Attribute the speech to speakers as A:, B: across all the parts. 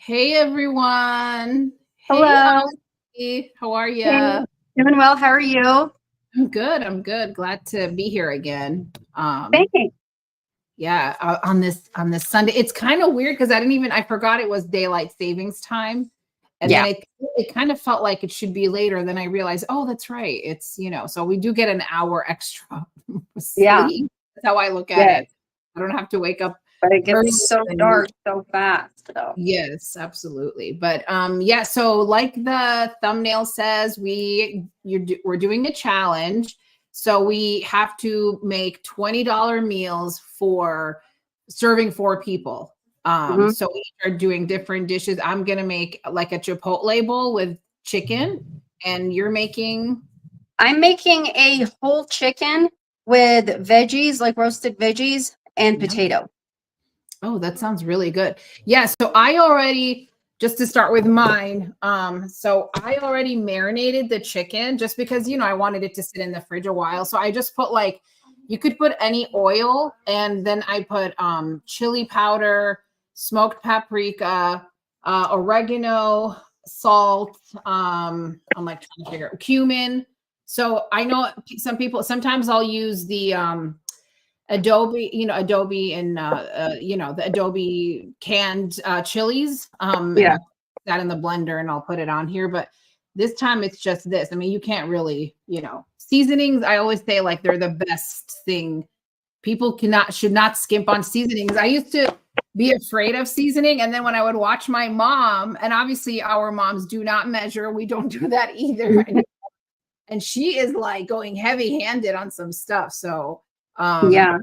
A: Hey everyone. Hey
B: Hello.
A: Ozzie. How are
B: Hey,
A: you?
B: doing well. How are you?
A: I'm good. I'm good. Glad to be here again.
B: Thanks.
A: Yeah, on this Sunday. It's kind of weird because I forgot it was daylight savings time. And then
B: Yeah.
A: it kind of felt like it should be later. Then I realized, oh, that's right. So we do get an hour extra
B: Yeah.
A: sleep. That's how I look at
B: Yes.
A: it. I don't have to wake up
B: But it
A: earlier
B: gets so
A: than
B: dark so fast, though.
A: Yes, absolutely. But yeah, so like the thumbnail says, we're doing a challenge. So we have to make $20 meals for serving four people.
B: hmm
A: So we are doing different dishes. I'm gonna make like a Chipotle bowl with chicken, and you're making
B: I'm making a whole chicken with veggies, like roasted veggies and
A: yeah.
B: potato.
A: Oh, that sounds really good. Yeah, so I already just to start with mine, so I already marinated the chicken just because I wanted it to sit in the fridge a while. So I just put like you could put any oil and then I put chili powder, smoked paprika, oregano, salt, I'm like trying to figure out cumin. So I know some people sometimes I'll use the Adobe and the Adobe canned chilies. And
B: Yeah.
A: I'll put that in the blender and I'll put it on here. But this time it's just this. I mean, you can't really, seasonings. I always say like they're the best thing. People should not skimp on seasonings. I used to be afraid of seasoning. And then when I would watch my mom, and obviously our moms do not measure, we don't do that either. And she is like going heavy handed on some stuff. So
B: Yeah.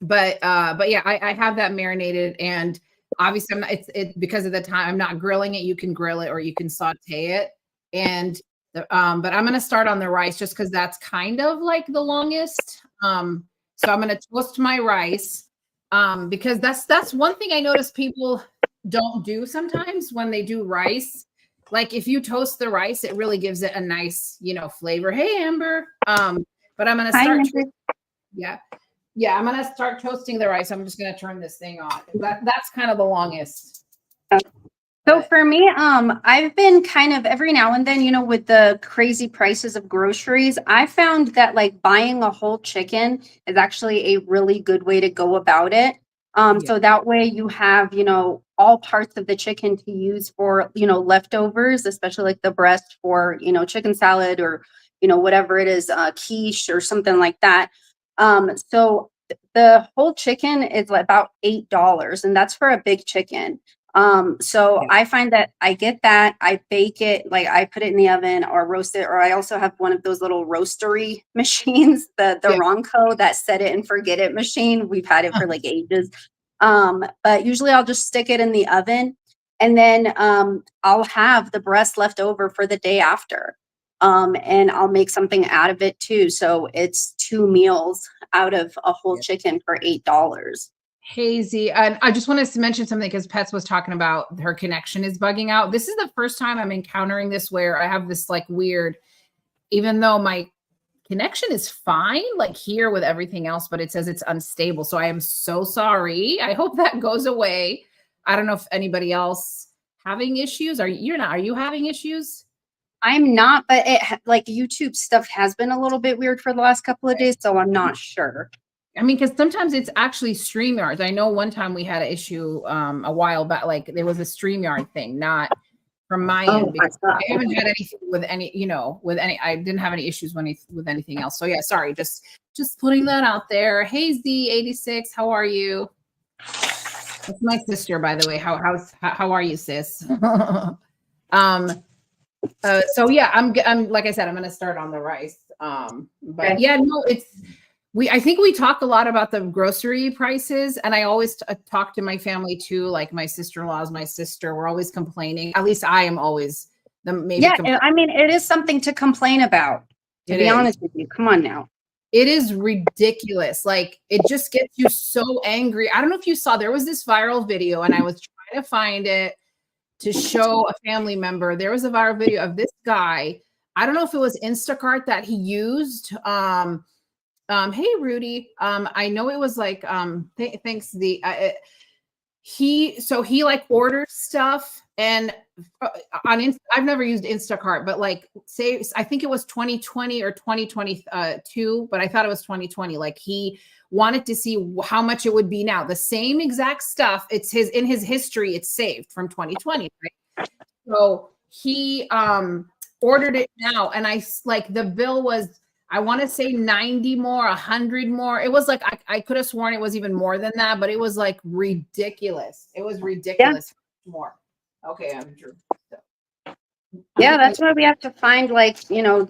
A: but yeah, I have that marinated, and obviously it's because of the time I'm not grilling it. You can grill it or you can saute it, and but I'm gonna start on the rice just because that's kind of like the longest. So I'm gonna toast my rice, because that's one thing I notice people don't do sometimes when they do rice. Like if you toast the rice, it really gives it a nice flavor. Hey Amber, but I'm gonna
B: Hi,
A: start.
B: Andrew.
A: Yeah, yeah, I'm gonna start toasting the rice. I'm just gonna turn this thing on. That's kind of the longest.
B: So
A: But
B: for me, I've been kind of every now and then, with the crazy prices of groceries, I found that like buying a whole chicken is actually a really good way to go about it.
A: yeah,
B: So that way you have, all parts of the chicken to use for, leftovers, especially like the breast for, chicken salad or, whatever it is, quiche or something like that. So the whole chicken is like about $8, and that's for a big chicken. So
A: yeah,
B: I find that I get that, I bake it, like I put it in the oven or roast it, or I also have one of those little roastery machines, the
A: yeah.
B: Ronco, that set it and forget it machine. We've had it for like ages. But usually I'll just stick it in the oven, and then I'll have the breast left over for the day after. And I'll make something out of it too. So it's two meals out of a whole
A: Yeah.
B: chicken for $8.
A: Hazy. And I just wanted to mention something because Pets was talking about her connection is bugging out. This is the first time I'm encountering this where I have this like weird, even though my connection is fine, like here with everything else, but it says it's unstable. So I am so sorry. I hope that goes away. I don't know if anybody else having issues. Are you having issues?
B: I'm not, but like YouTube stuff has been a little bit weird for the last couple of days, so I'm not sure.
A: I mean, because sometimes it's actually StreamYards. I know one time we had an issue a while back, like there was a StreamYard thing, not from my
B: Oh
A: end,
B: my
A: because I
B: god.
A: haven't had anything with I didn't have any issues with anything else. So yeah, sorry, just putting that out there. Hey Z86, how are you? That's my sister, by the way. How are you, sis? um so yeah, I'm like I said, I'm gonna start on the rice. But
B: Okay.
A: yeah, no, I think we talk a lot about the grocery prices, and I always talk to my family too, like my sister-in-laws, my sister, we're always complaining. At least I am always the maybe
B: Yeah, I mean, it is something to complain about, to
A: it
B: be
A: is.
B: honest with you. Come on now.
A: It is ridiculous. Like it just gets you so angry. I don't know if you saw there was this viral video, and I was trying to find it to show a family member. There was a viral video of this guy. I don't know if it was Instacart that he used. Hey Rudy. I know it was like thanks he like orders stuff and I've never used Instacart, but like say I think it was 2020 or 2022, but I thought it was 2020. Like he wanted to see how much it would be now. The same exact stuff. It's in his history. It's saved from 2020. Right? So he ordered it now, and I like the bill was. I want to say 90 more, 100 more. It was like, I could have sworn it was even more than that, but it was like ridiculous. It was ridiculous. Yeah. More. Okay, I'm Drew. So.
B: Yeah, that's why we have to find like,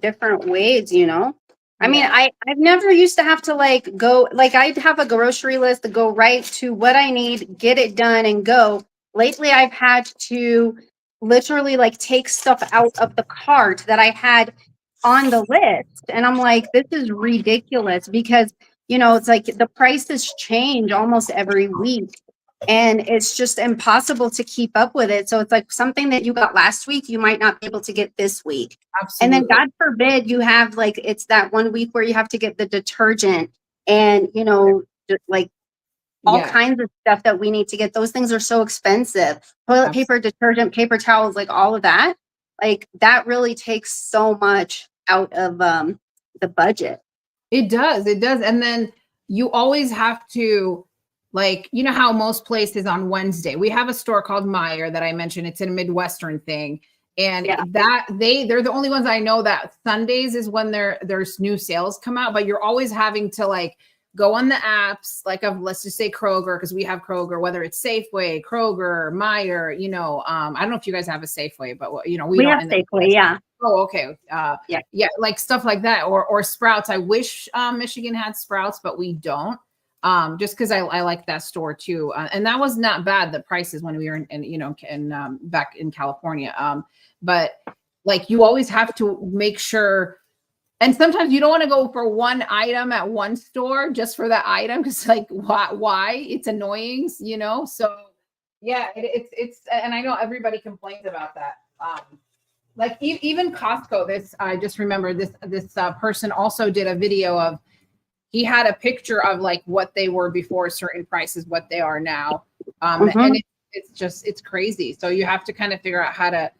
B: different ways, I mean, I've never used to have to like go, like I'd have a grocery list to go right to what I need, get it done and go. Lately, I've had to literally like take stuff out of the cart that I had on the list. And I'm like, this is ridiculous because, it's like the prices change almost every week and it's just impossible to keep up with it. So it's like something that you got last week, you might not be able to get this week. Absolutely. And then God forbid you have like, it's that 1 week where you have to get the detergent and, just like all kinds of stuff that we need to get. Those things are so expensive. Toilet paper, detergent, paper towels, like all of that. Like that really takes so much out of the budget.
A: It does. And then you always have to, like, how most places on Wednesday, we have a store called Meijer that I mentioned. It's a Midwestern thing. And they're the only ones I know that Sundays is when there's new sales come out, but you're always having to like go on the apps, like let's just say Kroger, because we have Kroger, whether it's Safeway, Kroger, Meijer, I don't know if you guys have a Safeway, but we don't
B: have Safeway, yeah.
A: Oh, okay. Yeah, like stuff like that, or Sprouts. I wish Michigan had Sprouts, but we don't. Just because I like that store too, and that was not bad. The prices when we were in back in California, but like you always have to make sure. And sometimes you don't want to go for one item at one store just for that item because like why it's annoying, So yeah, it's and I know everybody complains about that. Like even Costco. I just remember this person also did a video of. He had a picture of like what they were before certain prices, what they are now, and it's crazy. So you have to kind of figure out how to.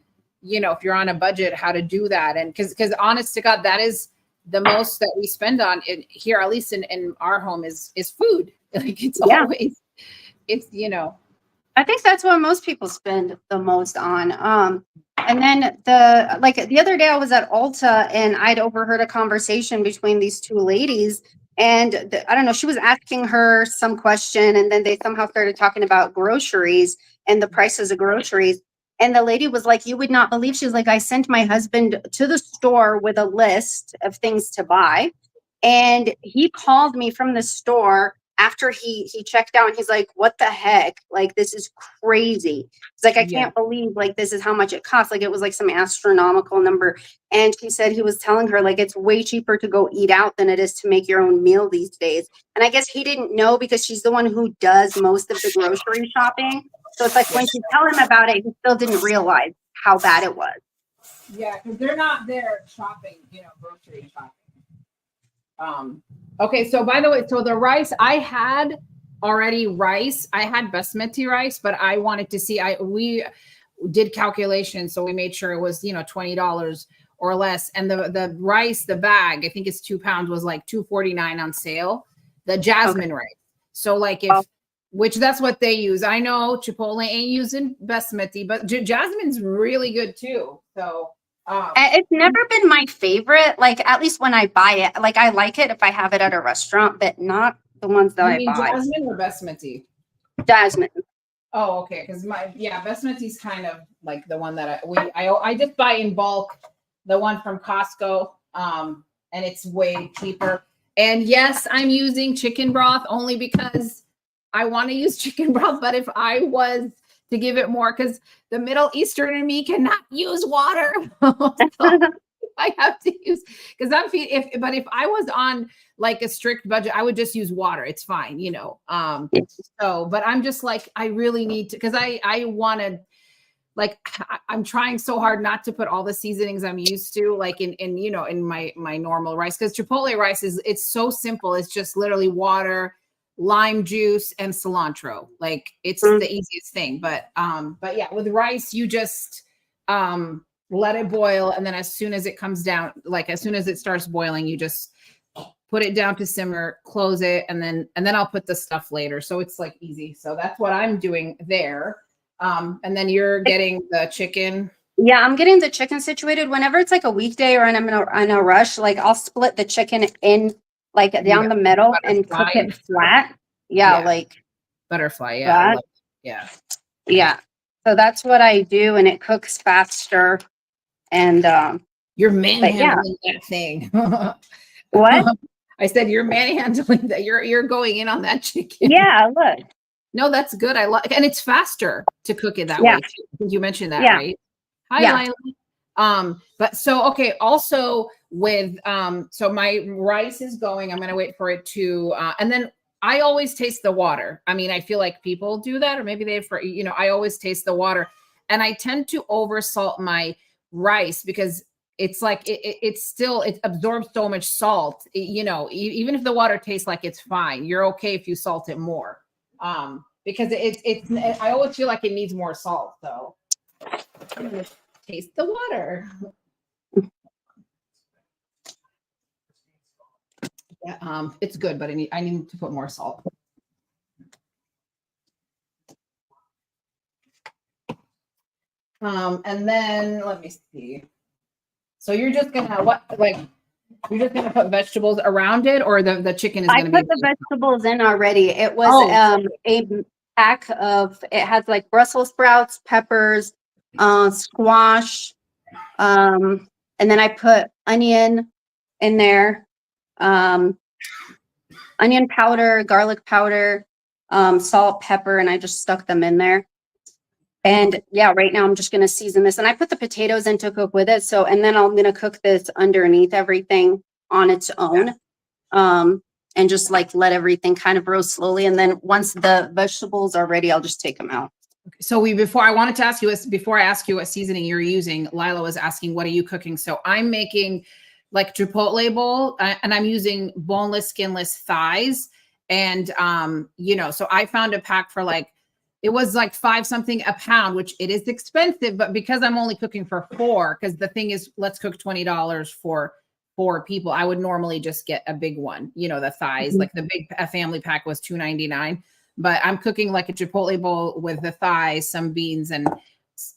A: If you're on a budget, how to do that. And because honest to God, that is the most that we spend on it here, at least in our home is food. Like it's always,
B: I think that's what most people spend the most on. And then the other day I was at Ulta and I'd overheard a conversation between these two ladies. And I don't know, she was asking her some question and then they somehow started talking about groceries and the prices of groceries. And the lady was like, you would not believe, she was like, I sent my husband to the store with a list of things to buy. And he called me from the store after he checked out and he's like, what the heck? Like, this is crazy. He's like, I can't believe like this is how much it costs. Like it was like some astronomical number. And she said he was telling her like it's way cheaper to go eat out than it is to make your own meal these days. And I guess he didn't know because she's the one who does most of the grocery shopping. So it's like when you tell him about it, he still didn't realize how bad it was.
A: Yeah, because they're not there shopping, grocery shopping. Okay, so by the way, so the rice, I had already rice. I had basmati rice, but I wanted to see, we did calculations. So we made sure it was, $20 or less. And the rice, the bag, I think it's 2 pounds, was like $2.49 on sale. The jasmine rice. So like which that's what they use. I know Chipotle ain't using basmati, but jasmine's really good too. So
B: it's never been my favorite, like at least when I buy it. Like I like it if I have it at a restaurant, but not the ones that I buy.
A: Jasmine or basmati?
B: Jasmine.
A: Oh, okay. Because basmati's kind of like the one that I just buy in bulk, the one from Costco, and it's way cheaper. And yes, I'm using chicken broth only because I want to use chicken broth, but if I was to give it more, because the Middle Eastern in me cannot use water. So I have to use, because if I was on like a strict budget, I would just use water. It's fine, So, but I'm just like, I really need to, because I want to, like, I'm trying so hard not to put all the seasonings I'm used to, like in my normal rice, because Chipotle rice it's so simple. It's just literally water, lime juice, and cilantro. Like it's the easiest thing. But yeah, with rice, you just let it boil, and then as soon as it comes down, like as soon as it starts boiling, you just put it down to simmer, close it, and then I'll put the stuff later. So it's like easy. So that's what I'm doing there. And then you're getting the chicken.
B: Yeah, I'm getting the chicken situated. Whenever it's like a weekday or I'm in a rush, like I'll split the chicken in like down the middle and cook it flat. Yeah, like
A: butterfly. Yeah.
B: Flat.
A: Yeah.
B: Yeah. So that's what I do, and it cooks faster. And
A: you're manhandling that thing.
B: What?
A: I said you're manhandling that. You're going in on that chicken.
B: Yeah, look.
A: No, that's good. I like, and it's faster to cook it that way too. I think you mentioned that, right? Hi, Lila. But so okay, also with so my rice is going. I'm gonna wait for it to and then I always taste the water. I mean, I feel like people do that, or maybe I always taste the water, and I tend to over salt my rice because it's like it absorbs so much salt. Even if the water tastes like it's fine, you're okay if you salt it more. Because I always feel like it needs more salt. So I'm gonna taste the water. Yeah, it's good, but I need to put more salt. And then let me see. So you're just gonna you're just gonna put vegetables around it, or the chicken is gonna be.
B: I put the vegetables in already. It was a pack of. It has like Brussels sprouts, peppers, squash, and then I put onion in there, onion powder, garlic powder, salt, pepper, and I just stuck them in there. And yeah, right now I'm just going to season this, and I put the potatoes in to cook with it. So, and then I'm going to cook this underneath everything on its own. And just like let everything kind of roast slowly. And then once the vegetables are ready, I'll just take them out.
A: So before I ask you what seasoning you're using, Lila was asking, what are you cooking? So I'm making like Chipotle bowl, and I'm using boneless, skinless thighs. And, so I found a pack for it was like $5 something a pound, which it is expensive, but because I'm only cooking for 4, because the thing is, let's cook $20 for 4 people. I would normally just get a big one, the thighs, like the big family pack was $2.99, but I'm cooking like a Chipotle bowl with the thighs, some beans, and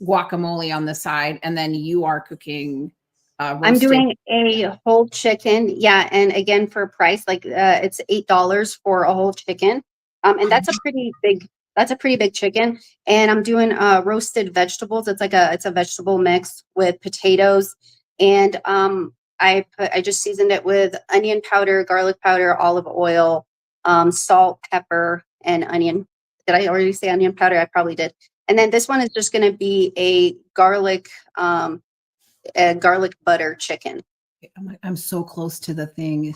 A: guacamole on the side. And then you are cooking.
B: I'm doing a whole chicken. Yeah. And again, for price, it's $8 for a whole chicken. And that's a pretty big chicken. And I'm doing roasted vegetables. It's a vegetable mix with potatoes. And I just seasoned it with onion powder, garlic powder, olive oil, salt, pepper, and onion. Did I already say onion powder? I probably did. And then this one is just going to be a garlic butter chicken.
A: I'm so close to the thing.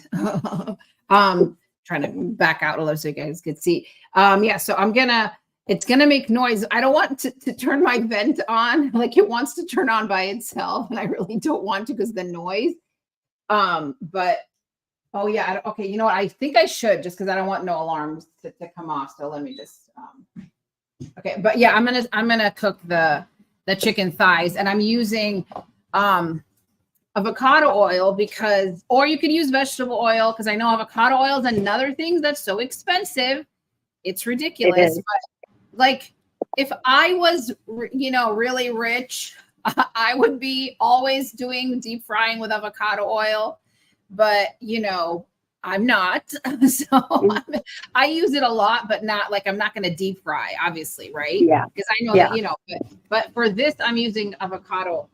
A: Trying to back out a little so you guys could see. So it's gonna make noise. I don't want to turn my vent on. Like it wants to turn on by itself, and I really don't want to because the noise. But oh yeah, okay. You know what? I think I should, just because I don't want no alarms to come off. So let me just okay. But yeah, I'm gonna cook the chicken thighs, and I'm using avocado oil or you could use vegetable oil, because I know avocado oil is another thing that's so expensive. It's ridiculous. But if I was, really rich, I would be always doing deep frying with avocado oil. But, I'm not. So I use it a lot, but not I'm not going to deep fry, obviously. Right.
B: Yeah.
A: Because I know that, but for this, I'm using avocado.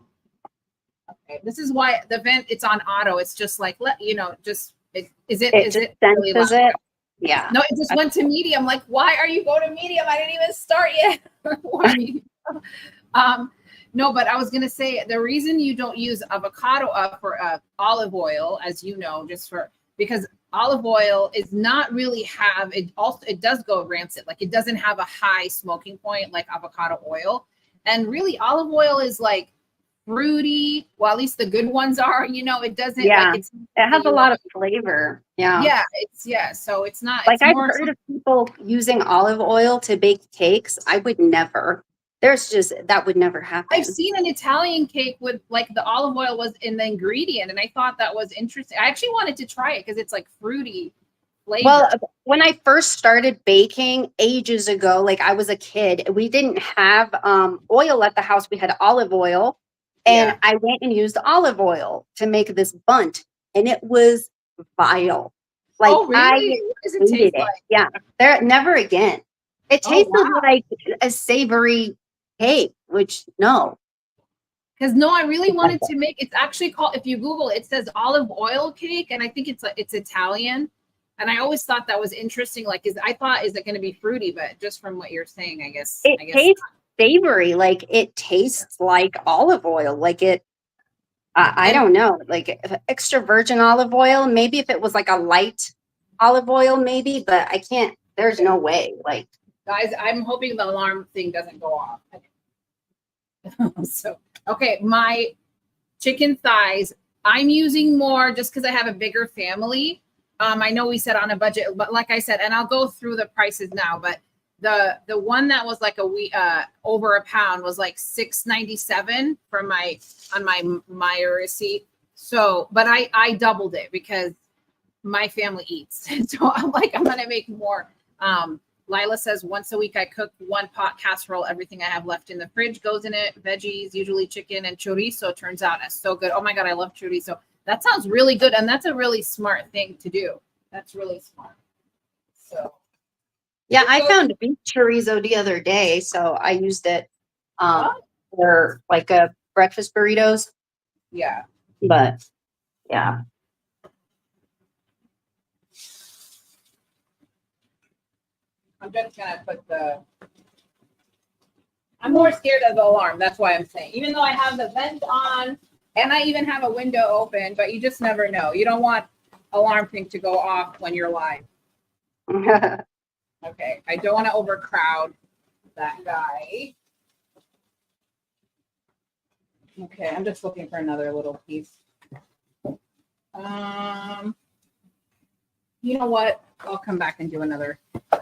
A: Okay. This is why the vent, it's on auto. It's just is it really loud?
B: Yeah.
A: No, it just went to medium. Like, why are you going to medium? I didn't even start yet. No, but I was going to say the reason you don't use avocado for olive oil, as you know, because olive oil is not really it does go rancid. Like it doesn't have a high smoking point like avocado oil. And really olive oil is fruity. Well, at least the good ones are, you know, it doesn't
B: Yeah.
A: like it's
B: It has a lot of flavor. Yeah.
A: yeah, so it's not
B: Like
A: it's
B: I've
A: more
B: heard of people using olive oil to bake cakes. I would never. That would never
A: I've
B: happen.
A: seen an Italian cake with like the olive oil was in the ingredient, and I thought that was interesting. I actually wanted to try it because it's like fruity flavor.
B: Well, when I first started baking ages ago, like I was a kid, we didn't have oil at the house. We had olive oil, and
A: Yeah.
B: I went and used olive oil to make this bunt, and it was vile. Like
A: Oh,
B: I
A: really? What does it
B: hated
A: taste
B: it.
A: like?
B: Yeah, there never again. It
A: Oh,
B: tasted
A: wow.
B: like a savory cake, which no.
A: Because no, I really wanted to make it's actually called if you Google it says olive oil cake, and I think it's Italian. And I always thought that was interesting. Like, is it going to be fruity? But just from what you're saying, I guess
B: It tastes savory, like it tastes like olive oil. Like it, I don't know, like extra virgin olive oil. Maybe if it was like a light olive oil, maybe, but I can't. There's no way. Like,
A: guys, I'm hoping the alarm thing doesn't go off. So, okay, my chicken thighs, I'm using more just because I have a bigger family. I know we said on a budget, but like I said, and I'll go through the prices now, but the one that was like over a pound was like $6.97 for my Meyer receipt. So, but I doubled it because my family eats. So I'm like, I'm gonna make more. Lila says once a week I cook one pot casserole. Everything I have left in the fridge goes in it. Veggies, usually chicken and chorizo. Turns out it's so good. Oh my God, I love chorizo. That sounds really good. And that's a really smart thing to do. That's really smart. So
B: yeah, I found beef chorizo the other day, so I used it for like a breakfast burritos.
A: Yeah.
B: But yeah.
A: I'm just gonna put I'm more scared of the alarm. That's why I'm saying, even though I have the vent on and I even have a window open, but you just never know. You don't want alarm thing to go off when you're live. Okay, I don't want to overcrowd that guy. Okay, I'm just looking for another little piece. You know what? I'll come back and do another.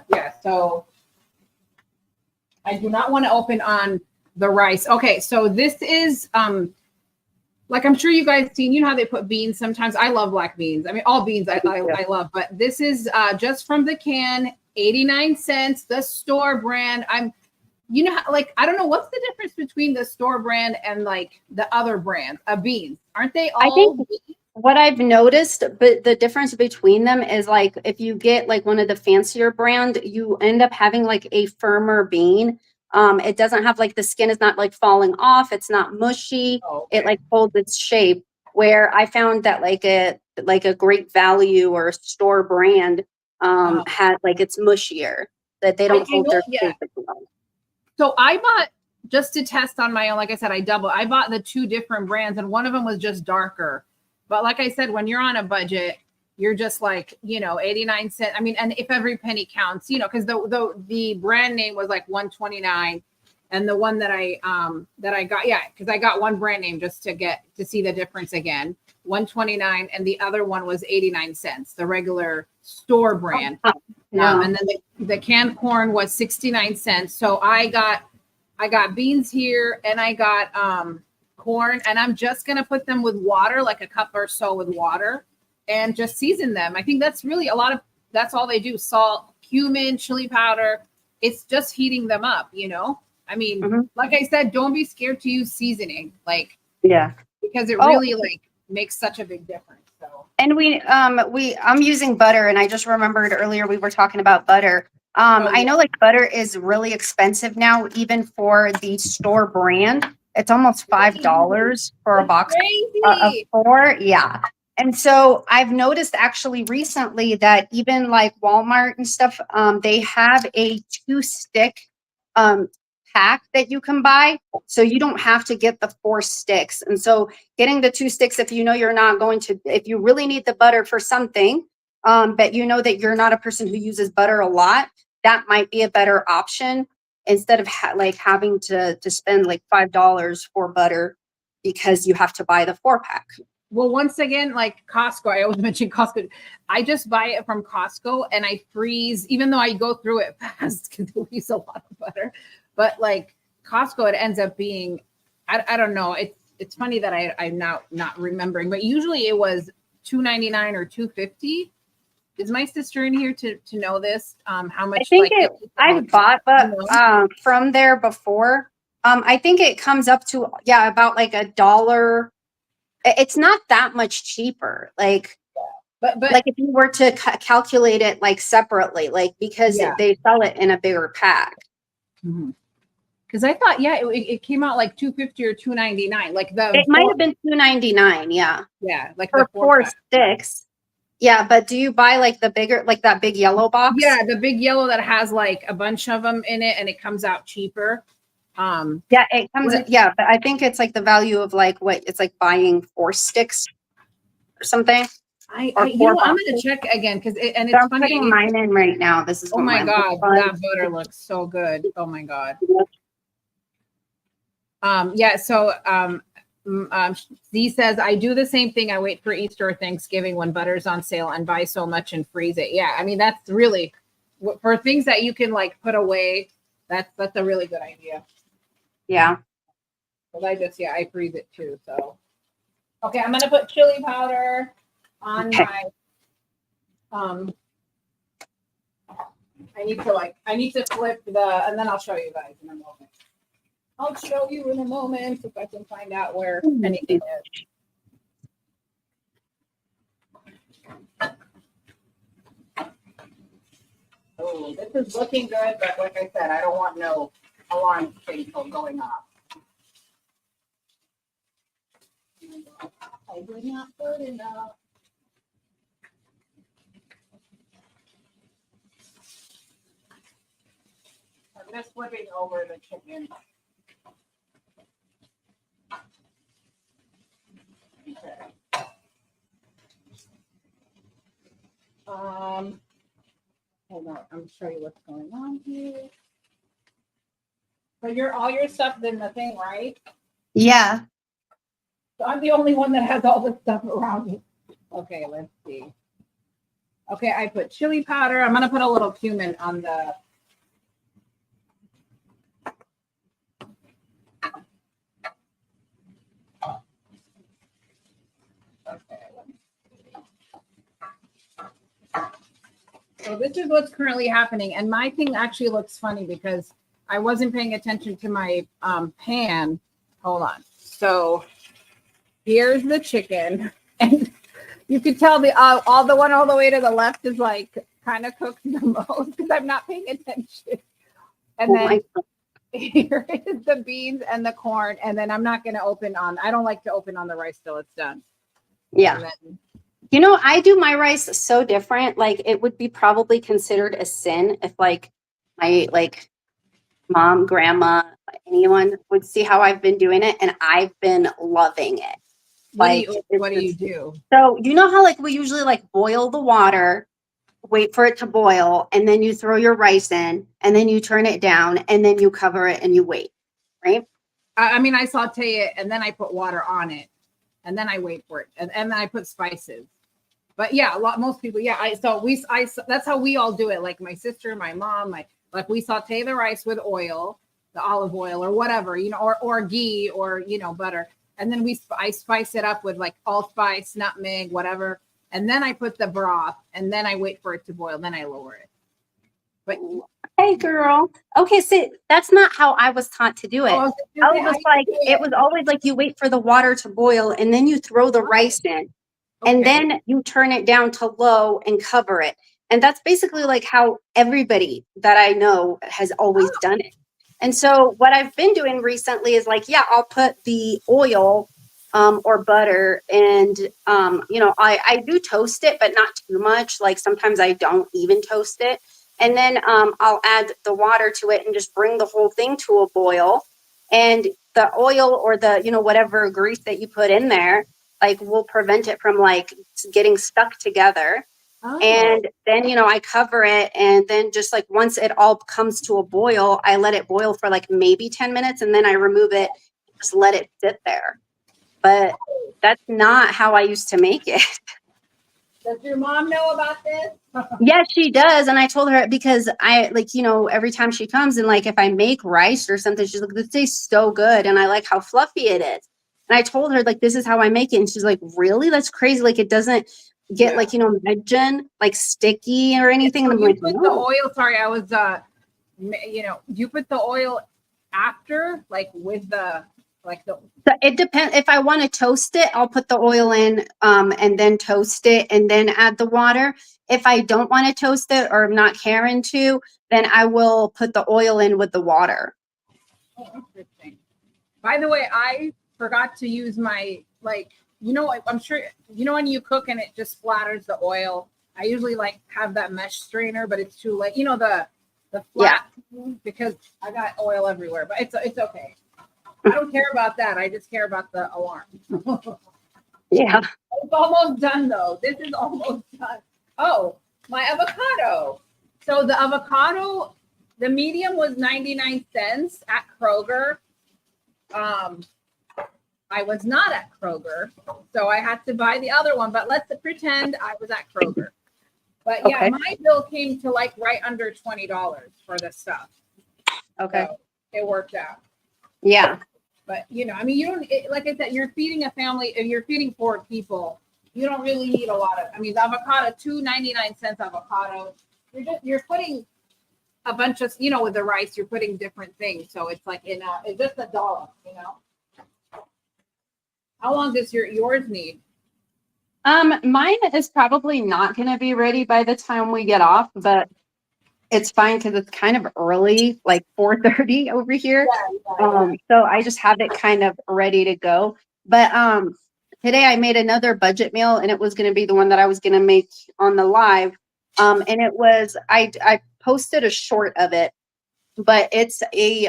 A: Yeah, so I do not want to open on the rice. Okay, so this is like I'm sure you guys seen, you know how they put beans sometimes. I love black beans. I mean, all beans I love, but this is just from the can, 89 cents, the store brand. You know, like, I don't know what's the difference between the store brand and like the other brand of beans. Aren't they all?
B: I think what I've noticed, but the difference between them is like if you get like one of the fancier brand, you end up having like a firmer bean. It doesn't have like the skin is not like falling off. It's not mushy.
A: Oh, okay.
B: It like holds its shape. Where I found that like a Great Value or a store brand had like it's mushier, that they don't hold their shape as well.
A: So I bought, just to test on my own, like I said, I bought the two different brands, and one of them was just darker. But like I said, when you're on a budget, you're just like, you know, 89 cents. I mean, and if every penny counts, you know, because the brand name was like 129, and the one that I got, yeah, because I got one brand name just to see the difference again, 129, and the other one was 89 cents, the regular store brand. And then the canned corn was 69 cents. So I got beans here, and I got corn, and I'm just gonna put them with water, like a cup or so with water, and just season them. I think that's really that's all they do: salt, cumin, chili powder. It's just heating them up, you know. I mean, like I said, don't be scared to use seasoning, like, yeah, because it really like makes such a big difference. So.
B: And I'm using butter, and I just remembered earlier we were talking about butter. I know like butter is really expensive now, even for the store brand. It's almost $5 for a box of 4. Yeah. And so I've noticed actually recently that even like Walmart and stuff, they have a 2-stick pack that you can buy. So you don't have to get the 4 sticks. And so getting the 2 sticks, if you know you're not going to, if you really need the butter for something, but you know that you're not a person who uses butter a lot, that might be a better option instead of like having to spend like $5 for butter. because you have to buy the 4-pack.
A: Well, once again, like Costco, I always mention Costco. I just buy it from Costco and I freeze, even though I go through it fast because we use a lot of butter. But like Costco, it ends up being, I don't know. It's funny that I'm now not remembering, but usually it was $2.99 or $2.50. Is my sister in here to know this? How much?
B: I think I've bought, but from there before. I think it comes up to about like $1. It's not that much cheaper. Like, but like if you were to calculate it like separately, like because they sell it in a bigger pack.
A: Because I thought, it came out like $2.50 or $2.99. Like
B: it might have been $2.99.
A: Yeah, like
B: for 4 sticks. Yeah, but do you buy like the bigger, like that big yellow box?
A: Yeah, the big yellow that has like a bunch of them in it, and it comes out cheaper.
B: It comes. But I think it's like the value of like what it's like buying 4 sticks or something.
A: I'm gonna check again because it's
B: I'm
A: funny.
B: Putting mine in right now. This is
A: oh my god, that butter looks so good. Oh my god. Z says I do the same thing. I wait for Easter or Thanksgiving when butter's on sale and buy so much and freeze it. Yeah, I mean that's really for things that you can like put away. That's a really good idea.
B: Yeah.
A: Because I freeze it too. So, okay, I'm gonna put chili powder on my. I need to flip and then I'll show you guys in a moment. I'll show you in a moment if I can find out where anything is. Oh, this is looking good, but like I said, I don't want no alarm signal going off. I did not put enough. I'm just flipping over the chicken. Okay. Hold on, I'm show you what's going on here. So all your stuff's in the thing, right?
B: Yeah.
A: So I'm the only one that has all this stuff around me. Okay, let's see. Okay, I put chili powder. I'm gonna put a little cumin on the. Okay. So this is what's currently happening, and my thing actually looks funny because I wasn't paying attention to my pan. Hold on. So here's the chicken, and you can tell all the one all the way to the left is like kind of cooked the most because I'm not paying attention. And then here is the beans and the corn, and then I'm not going to open on. I don't like to open on the rice till it's done.
B: Yeah. I do my rice so different. Like it would be probably considered a sin if like my mom, grandma, anyone would see how I've been doing it, and I've been loving it.
A: What do you do?
B: So you know how like we usually like boil the water, wait for it to boil, and then you throw your rice in, and then you turn it down, and then you cover it and you wait, right?
A: I mean, I saute it and then I put water on it, and then I wait for it, and then I put spices. But yeah, most people, that's how we all do it. Like my sister, my mom, we saute the rice with oil, the olive oil or whatever, or ghee or butter, and then I spice it up with like allspice, nutmeg, whatever, and then I put the broth, and then I wait for it to boil, then I lower it. But
B: hey, girl. Okay, so that's not how I was taught to do it. It was always like you wait for the water to boil, and then you throw the rice in. And then you turn it down to low and cover it. And that's basically like how everybody that I know has always done it. And so what I've been doing recently is I'll put the oil or butter and, I do toast it, but not too much. Like sometimes I don't even toast it. And then I'll add the water to it and just bring the whole thing to a boil. And the oil or the, whatever grease that you put in there, will prevent it from getting stuck together. Oh. And then, I cover it. And then just once it all comes to a boil, I let it boil for maybe 10 minutes. And then I remove it, just let it sit there. but that's not how I used to make it.
A: Does your mom know about this?
B: Yes, she does. And I told her because I like, every time she comes and like if I make rice or something, she's like, this tastes so good. And I like how fluffy it is. And I told her like this is how I make it. And she's like, really? That's crazy. Like it doesn't get like, medgen, like sticky or anything. And I'm
A: You
B: like,
A: put the
B: no.
A: oil, sorry, I was you put the oil after, like with the
B: So it depends. If I want to toast it, I'll put the oil in and then toast it and then add the water. If I don't want to toast it or I'm not caring to, then I will put the oil in with the water.
A: Oh, interesting. By the way, I forgot to use my I'm sure when you cook and it just splatters the oil. I usually like have that mesh strainer, but it's too late. The flat because I got oil everywhere, but it's okay. I don't care about that. I just care about the alarm.
B: Yeah.
A: It's almost done though. This is almost done. Oh, my avocado. So the avocado, the medium was 99 cents at Kroger. I was not at Kroger, so I had to buy the other one, but let's pretend I was at Kroger. But yeah,
B: Okay.
A: my bill came to like right under $20 for the stuff.
B: Okay.
A: So it worked out.
B: Yeah.
A: But you don't like I said, you're feeding a family. If you're feeding 4 people, you don't really need a lot of. The avocado, 2.99 avocado. You're putting a bunch of with the rice. You're putting different things, so it's like it's just a dollop. How long does yours need?
B: Mine is probably not going to be ready by the time we get off, but it's fine because it's kind of early, like 4:30 over here. So I just have it kind of ready to go. But today I made another budget meal, and it was going to be the one that I was going to make on the live. And it was I posted a short of it, but it's a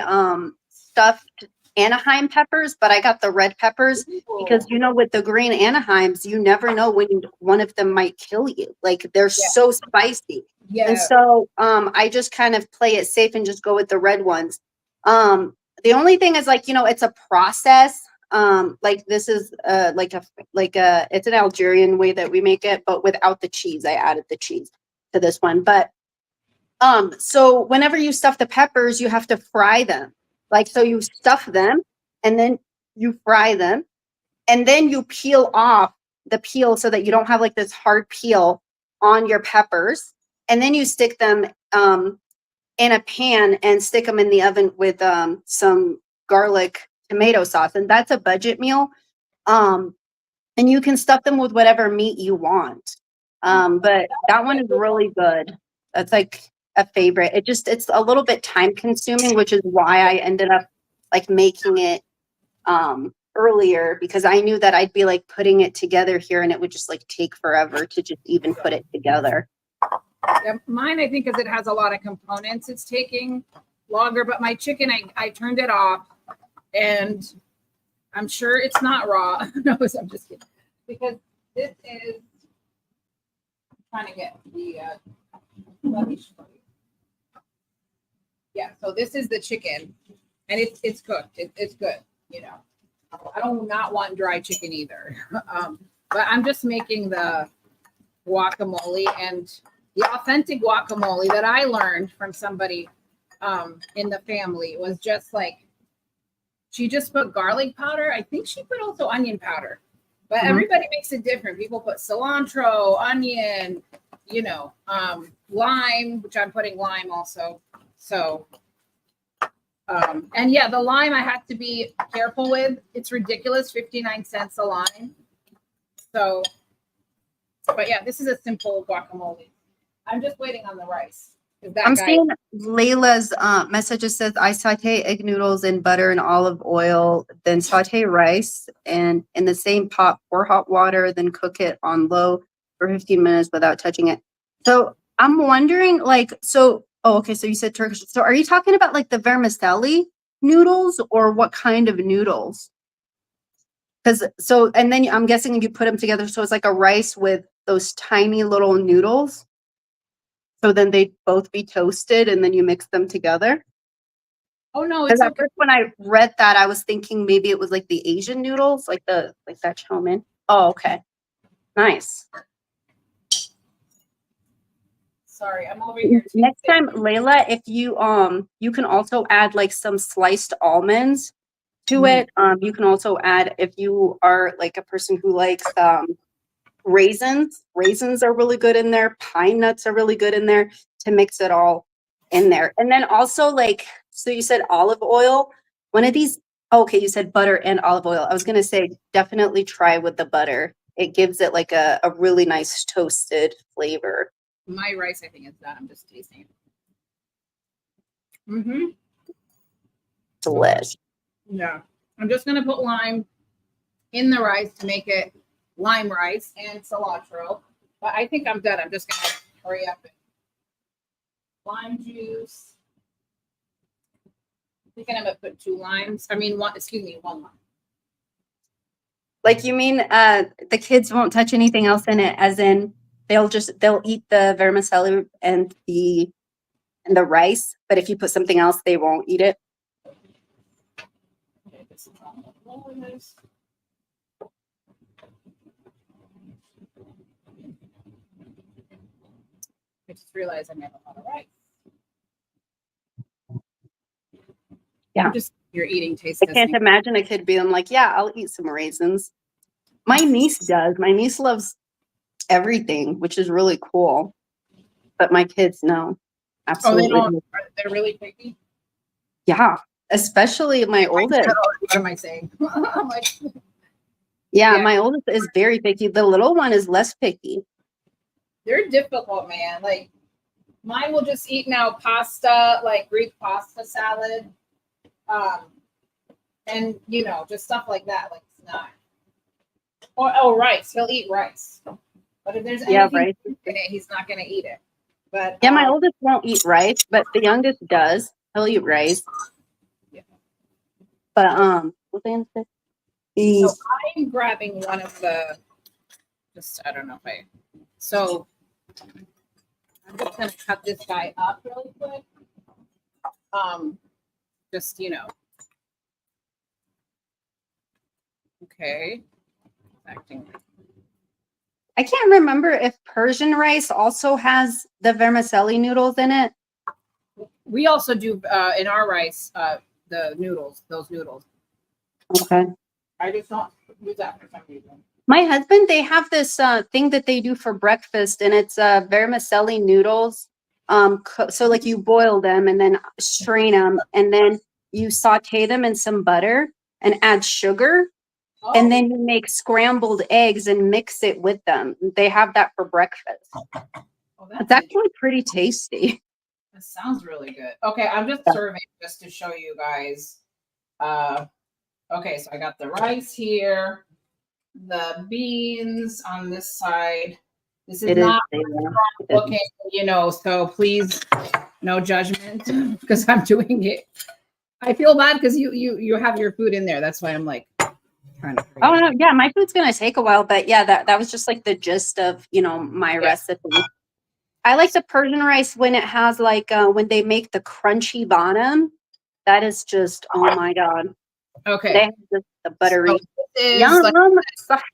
B: stuffed Anaheim peppers, but I got the red peppers because with the green Anaheims, you never know when one of them might kill you. Like they're so spicy.
A: Yeah.
B: And so I just kind of play it safe and just go with the red ones. The only thing is like, it's a process. Like this is it's an Algerian way that we make it, but without the cheese. I added the cheese to this one. But so whenever you stuff the peppers, you have to fry them. Like, so you stuff them and then you fry them and then you peel off the peel so that you don't have like this hard peel on your peppers. And then you stick them in a pan and stick them in the oven with some garlic tomato sauce. And that's a budget meal. And you can stuff them with whatever meat you want. But that one is really good. That's like a favorite. It's a little bit time consuming, which is why I ended up like making it earlier, because I knew that I'd be like putting it together here and it would just like take forever to just even put it together.
A: Yeah, mine, I think, because it has a lot of components, it's taking longer. But my chicken, I turned it off, and I'm sure it's not raw. No, I'm just kidding. Because this is I'm trying to get the. Let me show you. Yeah, so this is the chicken, and it's cooked. It's good. I don't not want dry chicken either. But I'm just making the guacamole, and the authentic guacamole that I learned from somebody in the family was just like, she just put garlic powder. I think she put also onion powder, but everybody makes it different. People put cilantro, onion, lime, which I'm putting lime also. So, and yeah, the lime I had to be careful with. It's ridiculous, 59 cents a lime. So, but yeah, this is a simple guacamole. I'm just waiting on the rice.
B: I'm seeing Layla's messages says I saute egg noodles in butter and olive oil, then saute rice and in the same pot, pour hot water, then cook it on low for 15 minutes without touching it. So I'm wondering okay, so you said Turkish. So are you talking about like the vermicelli noodles or what kind of noodles? And then I'm guessing you put them together. So it's like a rice with those tiny little noodles. So then they'd both be toasted and then you mix them together?
A: Oh no,
B: Because
A: it's
B: at
A: okay.
B: first when I read that, I was thinking maybe it was like the Asian noodles, like that chow mein. Oh, okay. Nice.
A: Sorry, I'm over here
B: Next
A: tasting.
B: time, Layla, if you can also add like some sliced almonds to
A: Mm.
B: it. You can also add, if you are like a person who likes raisins. Raisins are really good in there. Pine nuts are really good in there to mix it all in there. And then also like, so you said olive oil. One of these, okay, you said butter and olive oil. I was gonna say definitely try with the butter. It gives it like a really nice toasted flavor.
A: My rice, I think, is done. I'm just tasting it. Mm-hmm.
B: Delish.
A: Yeah. I'm just gonna put lime in the rice to make it lime rice and cilantro. But I think I'm done. I'm just gonna hurry up and lime juice. I think I'm gonna put 2 limes. I mean, one. Excuse me, 1 lime.
B: Like you mean the kids won't touch anything else in it, as in they'll eat the vermicelli and the rice, but if you put something else, they won't eat it.
A: Okay, this is all over this. I just realized I made a lot of rice.
B: Yeah.
A: Just your eating taste
B: I can't
A: testing.
B: imagine a kid being like, yeah, I'll eat some raisins. My niece does. My niece loves everything, which is really cool. But my kids, no.
A: Oh,
B: Absolutely.
A: they don't. They're really picky.
B: Yeah. Especially my oldest.
A: What am I saying? I'm like,
B: Yeah,
A: yeah.
B: my oldest is very picky. The little one is less picky.
A: They're difficult, man. Like mine will just eat now pasta, like Greek pasta salad, um, and just stuff like that. Like it's not. Or rice. He'll eat rice, but if there's
B: Yeah,
A: anything
B: right.
A: in it, he's not gonna eat it. But
B: Yeah, my oldest won't eat rice, but the youngest does. He'll eat rice.
A: yeah.
B: But what was I gonna say?
A: So I'm grabbing one of the. Just I don't know if I. So I'm just gonna cut this guy up really quick. Just okay. Acting.
B: I can't remember if Persian rice also has the vermicelli noodles in it.
A: We also do in our rice the noodles, those noodles.
B: Okay.
A: I just don't use that for some reason.
B: My husband, they have this thing that they do for breakfast, and it's vermicelli noodles. So like you boil them and then strain them, and then you saute them in some butter and add sugar,
A: Oh,
B: and then you make scrambled eggs and mix it with them. They have that for breakfast. It's actually pretty tasty.
A: That sounds really good. Okay, I'm just serving just to show you guys. Okay, so I got the rice here, the beans on this side. This is not looking, so please, no judgment because I'm doing it. I feel bad because you have your food in there. That's why I'm like trying to.
B: Oh no, yeah, my food's gonna take a while, but yeah, that was just like the gist of my recipe. I like the Persian rice when it has like when they make the crunchy bottom. That is just, oh my god.
A: Okay.
B: They have the buttery.
A: Yum.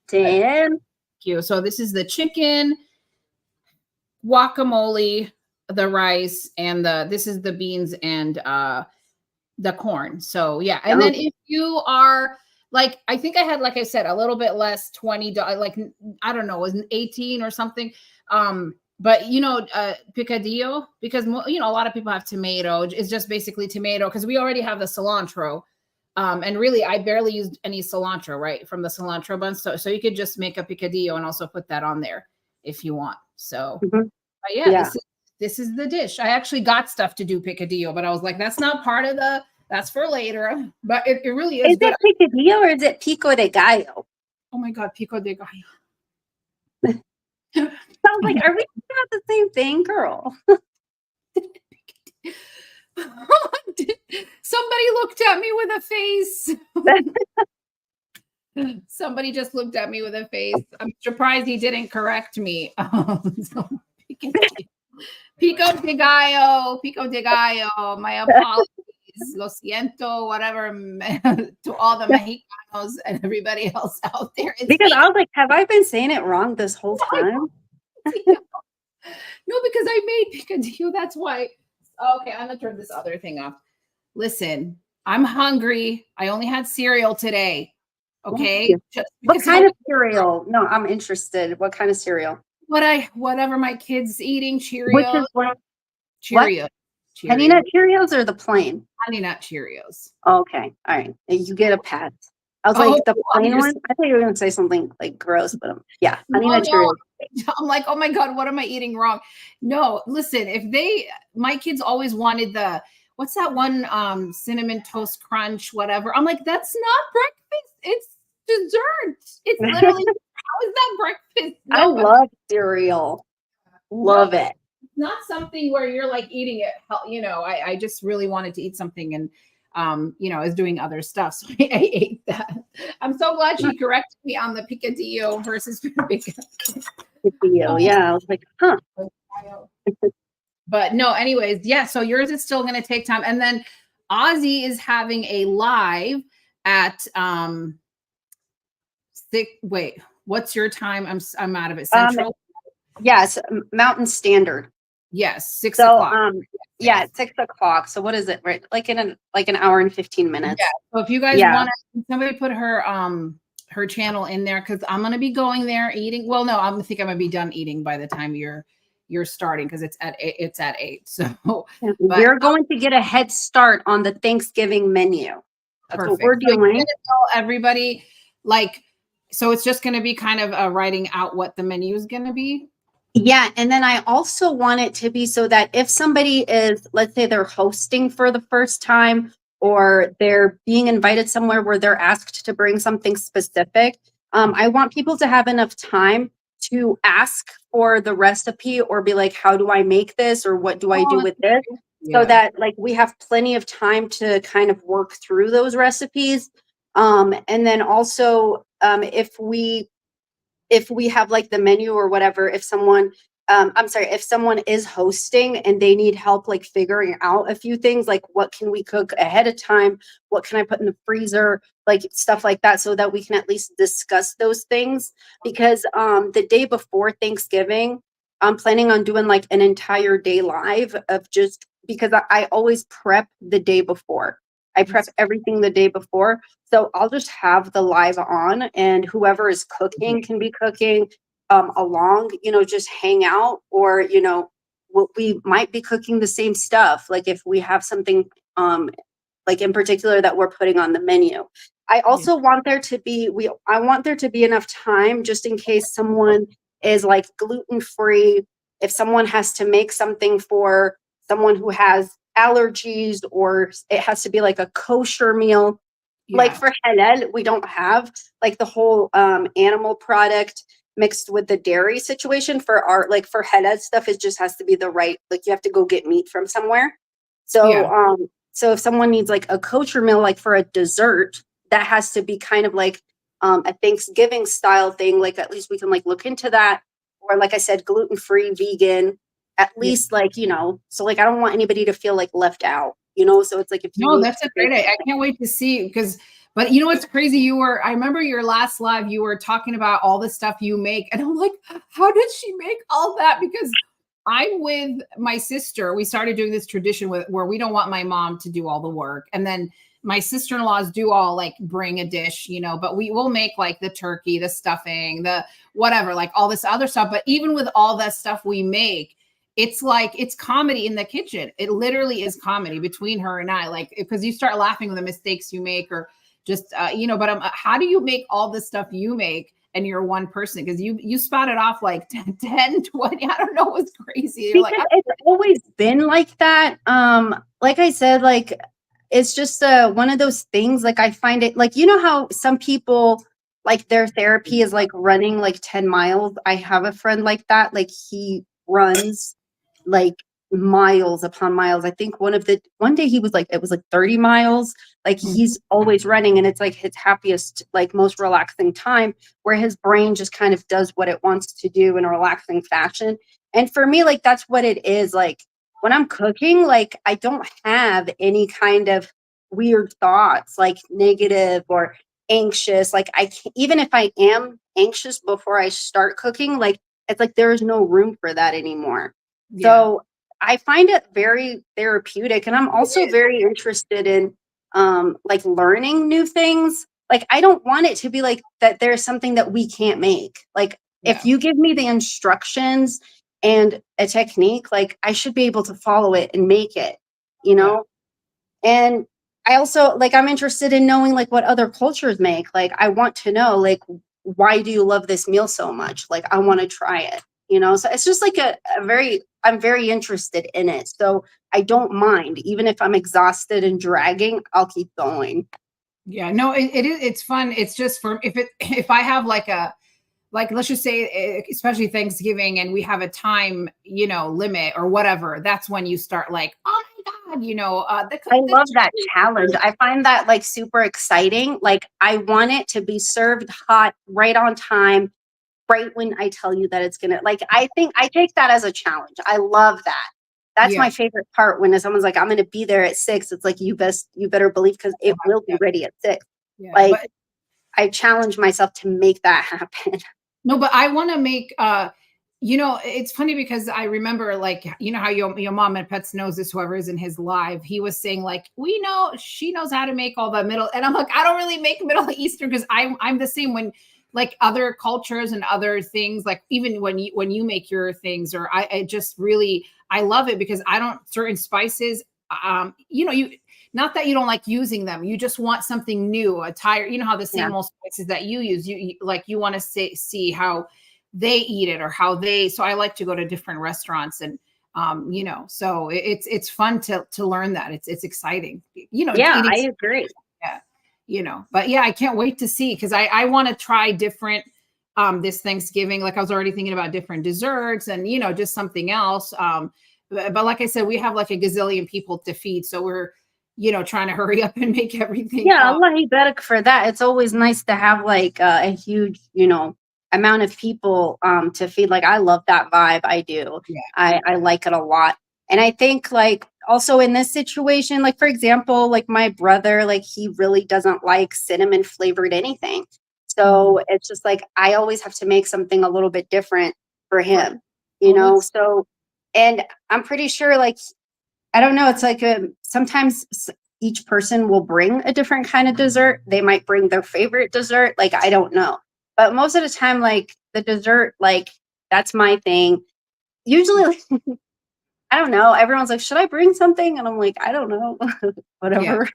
B: Thank
A: you. So this is the chicken, guacamole, the rice, and this is the beans and the corn. So yeah. And then if you are like, I think I had, like I said, a little bit less, $20, like, I don't know, was 18 or something. But picadillo, because a lot of people have tomato. It's just basically tomato because we already have the cilantro. And really, I barely used any cilantro, right, from the cilantro buns. So you could just make a picadillo and also put that on there if you want. So, but yeah. This is the dish. I actually got stuff to do picadillo, but I was like, that's not part of that's for later. But it really is good.
B: Is it picadillo or is it pico de gallo?
A: Oh my God, pico de gallo.
B: Sounds like, are we not the same thing, girl?
A: Somebody looked at me with a face. Somebody just looked at me with a face. I'm surprised he didn't correct me. Pico de gallo, my apologies. lo siento, whatever, to all the Mexicanos and everybody else out there. It's
B: Because
A: fake.
B: I was like, have I been saying it wrong this whole time?
A: No, because I made picadillo. That's why. Okay, I'm gonna turn this other thing off. Listen, I'm hungry. I only had cereal today. Okay, just
B: What
A: because
B: kind of cereal? No, I'm interested. What kind of cereal?
A: whatever my kids eating,
B: Which
A: Cheerios,
B: is what?
A: Cheerios,
B: Honey
A: Cheerios,
B: Nut Cheerios or the plain?
A: Honey Nut Cheerios.
B: Okay, all right. You get a pass. I was
A: Oh,
B: like, the plain one? I thought you were going to say something like gross, but yeah, Honey Nut
A: no.
B: Cheerios.
A: I'm like, oh my God, what am I eating wrong? No, listen, my kids always wanted what's that one, cinnamon toast crunch, whatever. I'm like, that's not breakfast. It's dessert. It's literally, how is that breakfast?
B: I
A: No,
B: love cereal. Love it.
A: it's not something where you're like eating it. I just really wanted to eat something and, I was doing other stuff. So I ate that. I'm so glad she corrected me on the picadillo versus
B: Picadillo. Yeah, I was like, huh.
A: But no, anyways, yeah. So yours is still going to take time, and then Ozzie is having a live at Wait, what's your time? I'm out of it. Central.
B: Yes, Mountain Standard.
A: Yes, 6
B: So,
A: o'clock.
B: yeah, it's 6 o'clock. So what is it? Right, like in an hour and 15 minutes.
A: Yeah. So if you guys want to, somebody put her channel in there because I'm gonna be going there eating. Well, no, I'm gonna be done eating by the time you're starting because it's at 8. So
B: we're going to get a head start on the Thanksgiving menu. That's
A: perfect.
B: what we're doing.
A: So tell everybody, so it's just going to be kind of writing out what the menu is going to be.
B: Yeah, and then I also want it to be so that if somebody is, let's say they're hosting for the first time or they're being invited somewhere where they're asked to bring something specific, I want people to have enough time to ask for the recipe or be like, how do I make this or what do I do with this?
A: Yeah.
B: So that like we have plenty of time to kind of work through those recipes. And then also if we have like the menu or whatever, if someone if someone is hosting and they need help like figuring out a few things, like what can we cook ahead of time, what can I put in the freezer, like stuff like that, so that we can at least discuss those things. Because the day before Thanksgiving, I'm planning on doing like an entire day live of just because I always prep the day before. I prep everything the day before. So I'll just have the live on and whoever is cooking can be cooking along, just hang out or, we might be cooking the same stuff. Like if we have something like in particular that we're putting on the menu. I also want there to be, I want there to be enough time just in case someone is like gluten-free, if someone has to make something for someone who has allergies or it has to be like a kosher meal. Like for halal, we don't have like the whole animal product mixed with the dairy situation. For our like for halal stuff, it just has to be the right, like you have to go get meat from somewhere. So so if someone needs like a kosher meal, like for a dessert, that has to be kind of like a Thanksgiving style thing. Like at least we can like look into that. Or like I said, gluten-free, vegan, at least like, so like I don't want anybody to feel like left out, so it's like if you
A: that's a great idea. I can't wait to see but you know what's crazy? I remember your last live, you were talking about all the stuff you make. And I'm like, how did she make all that? Because I'm with my sister. We started doing this tradition where we don't want my mom to do all the work. And then my sister-in-laws do all like bring a dish, but we will make like the turkey, the stuffing, the whatever, like all this other stuff. But even with all that stuff we make, it's like it's comedy in the kitchen. It literally is comedy between her and I, like because you start laughing with the mistakes you make or just but how do you make all the stuff you make and you're one person? Because you spotted off like 10 20, I don't know, it's crazy. You're
B: because it's always been like that. Like I said, like it's just one of those things. Like I find it like how some people like their therapy is like running like 10 miles. I have a friend like that. Like he runs like miles upon miles. I think one day he was like, it was like 30 miles. Like he's always running and it's like his happiest, like most relaxing time where his brain just kind of does what it wants to do in a relaxing fashion. And for me, like, that's what it is. Like when I'm cooking, like I don't have any kind of weird thoughts, like negative or anxious. Like I can't, even if I am anxious before I start cooking, like it's like there is no room for that anymore.
A: Yeah.
B: So I find it very therapeutic, and I'm
A: It
B: also
A: is.
B: very interested in like learning new things. Like I don't want it to be like that there's something that we can't make. Like if
A: Yeah.
B: you give me the instructions and a technique, like I should be able to follow it and make it, you
A: Yeah.
B: know? And I also like I'm interested in knowing like what other cultures make. Like I want to know like why do you love this meal so much? Like I want to try it, you know? So it's just like a very I'm very interested in it. So I don't mind even if I'm exhausted and dragging, I'll keep going.
A: Yeah. No, it is. It's fun. It's just for if it if I have like a like let's just say especially Thanksgiving and we have a time limit or whatever. That's when you start like, oh my god,
B: I
A: the
B: love that
A: chicken.
B: challenge. I find that like super exciting. Like I want it to be served hot right on time, right when I tell you that it's gonna like I think I take that as a challenge. I love that. That's
A: Yeah.
B: my favorite part when someone's like, I'm gonna be there at 6. It's like you better believe because it will be
A: Yeah.
B: ready at 6.
A: Yeah.
B: Like
A: But
B: I challenge myself to make that happen.
A: no, but I want to make it's funny because I remember like how your mom and Pets knows this, whoever is in his live, he was saying like, we know she knows how to make all the middle, and I'm like, I don't really make Middle Eastern because I'm the same when like other cultures and other things, like even when you make your things, or I just really I love it because I don't certain spices, you not that you don't like using them, you just want something new, a tire, how the
B: Yeah.
A: same old spices that you use, like you want to see how they eat it or how they, so I like to go to different restaurants and so it's fun to learn that. It's exciting,
B: Yeah,
A: eating.
B: I agree.
A: Yeah, but yeah, I can't wait to see because I want to try different this Thanksgiving. Like I was already thinking about different desserts and just something else. But like I said, we have like a gazillion people to feed, so we're trying to hurry up and make everything.
B: Yeah, Allah barak for that. It's always nice to have like a huge, amount of people to feed. Like I love that vibe. I do.
A: Yeah.
B: I like it a lot. And I think like also in this situation, like for example, like my brother, like he really doesn't like cinnamon flavored anything.
A: Mhm.
B: So it's just like I always have to make something a little bit different for
A: Right.
B: him, you
A: Oh,
B: know.
A: that's
B: So and I'm pretty sure like I don't know. It's like sometimes each person will bring a different kind of dessert. They might bring their favorite dessert. Like, I don't know. But most of the time, like the dessert, like that's my thing. Usually, like, I don't know. Everyone's like, should I bring something? And I'm like, I don't know.
A: yeah.
B: Whatever.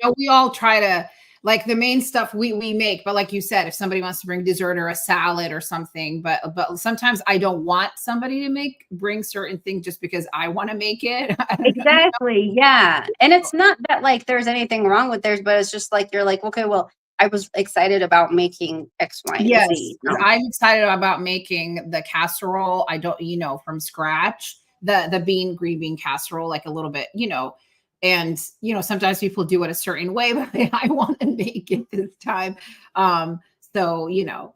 A: No, we all try to like the main stuff we make, but like you said, if somebody wants to bring dessert or a salad or something, but sometimes I don't want somebody to bring certain things just because I want to make it. I don't know.
B: Exactly. Yeah. And it's not that like there's anything wrong with theirs, but it's just like you're like, okay, well, I was excited about making X, Y, and
A: Yes,
B: Z. You
A: 'cause
B: know?
A: I'm excited about making the casserole. I don't, from scratch, the green bean casserole, like a little bit, and sometimes people do it a certain way, but I want to make it this time. So,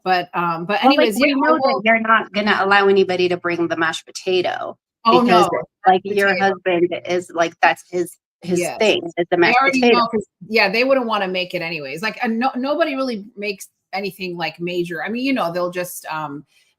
A: but
B: Well, like
A: anyways, yeah,
B: we
A: I
B: know that
A: will.
B: you're not gonna allow anybody to bring the mashed potato
A: Oh
B: because
A: no,
B: like
A: mashed
B: your
A: potato.
B: husband is like that's his
A: Yes.
B: thing is the
A: I
B: mashed
A: already
B: potato.
A: know because yeah, they wouldn't want to make it anyways. Like no, nobody really makes anything like major. I mean, they'll just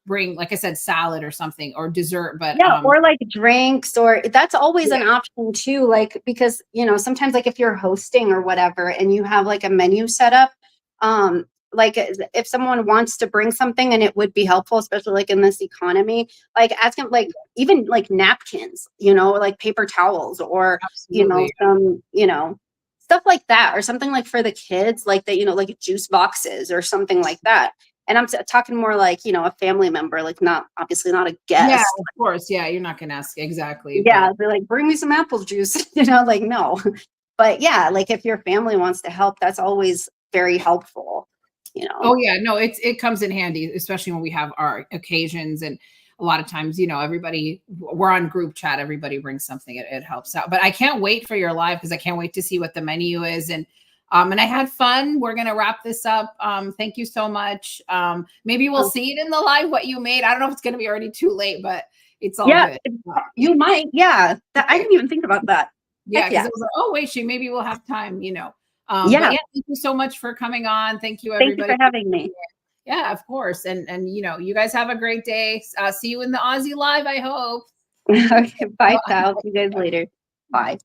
A: bring, like I said, salad or something or dessert, but
B: Yeah, or like drinks, or that's always
A: yeah,
B: an option too. Like because sometimes like if you're hosting or whatever and you have like a menu set up, um, like if someone wants to bring something and it would be helpful, especially like in this economy, like ask them like even like napkins, like paper towels or
A: absolutely.
B: some stuff like that, or something like for the kids, like that, like juice boxes or something like that. And I'm talking more like, a family member, like not obviously not a
A: Yeah,
B: guest.
A: of course. Yeah, you're not gonna ask exactly,
B: Yeah,
A: but
B: they're like, bring me some apple juice, like no. But yeah, like if your family wants to help, that's always very helpful.
A: oh yeah, no, it comes in handy, especially when we have our occasions and a lot of times, everybody we're on group chat, everybody brings something, it helps out. But I can't wait for your live because I can't wait to see what the menu is and I had fun. We're gonna wrap this up. Thank you so much. Maybe we'll
B: Oh,
A: see it in the live what you made. I don't know if it's gonna be already too late, but it's all
B: Yeah,
A: good.
B: you might. Yeah, that I didn't even think about that.
A: Yeah,
B: Heck
A: because
B: yeah.
A: I was like, oh wait, maybe we'll have time, But
B: Yeah.
A: yeah, thank you so much for coming on. Thank you
B: Thank you
A: everybody.
B: for having me.
A: Yeah, of course. And you guys have a great day. See you in the Aussie live, I hope.
B: Okay, bye, pal. See you guys later. Bye.